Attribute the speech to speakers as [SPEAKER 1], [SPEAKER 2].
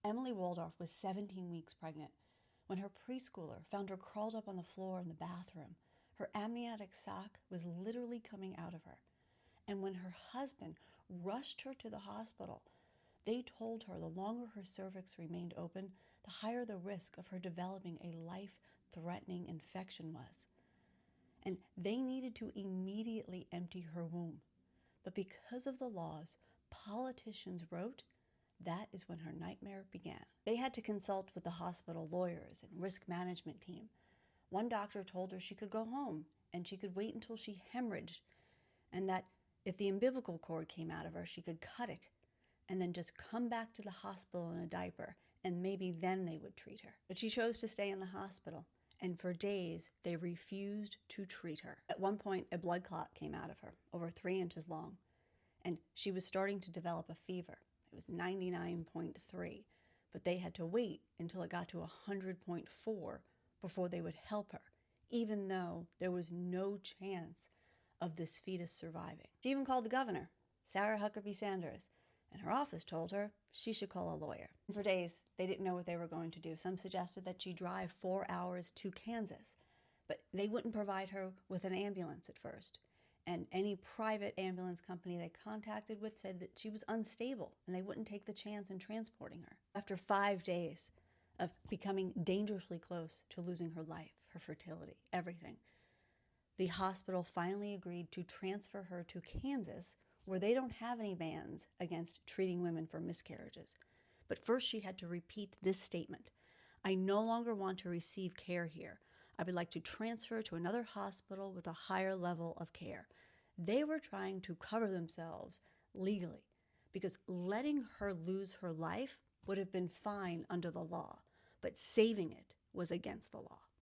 [SPEAKER 1] Emily Waldorf was 17 weeks pregnant when her preschooler found her curled up on the floor in the bathroom. Her amniotic sac was literally coming out of her. And when her husband rushed her to the hospital, they told her the longer her cervix remained open, the higher the risk of her developing a life-threatening infection was. And they needed to immediately empty her womb. But because of the laws politicians wrote, that is when her nightmare began. They had to consult with the hospital lawyers and risk management team. One doctor told her she could go home and she could wait until she hemorrhaged, and that if the umbilical cord came out of her, she could cut it and then just come back to the hospital in a diaper, and maybe then they would treat her. But she chose to stay in the hospital, and for days they refused to treat her. At one point, a blood clot came out of her, over 3 inches long, and she was starting to develop a fever. It was 99.3, but they had to wait until it got to 100.4 before they would help her, even though there was no chance of this fetus surviving. She even called the governor, Sarah Huckabee Sanders, and her office told her she should call a lawyer. For days, they didn't know what they were going to do. Some suggested that she drive 4 hours to Kansas, but they wouldn't provide her with an ambulance at first. And any private ambulance company they contacted with said that she was unstable and they wouldn't take the chance in transporting her. After 5 days of becoming dangerously close to losing her life, her fertility, everything, the hospital finally agreed to transfer her to Kansas, where they don't have any bans against treating women for miscarriages. But first she had to repeat this statement: "I no longer want to receive care here. I would like to transfer to another hospital with a higher level of care." They were trying to cover themselves legally because letting her lose her life would have been fine under the law, but saving it was against the law.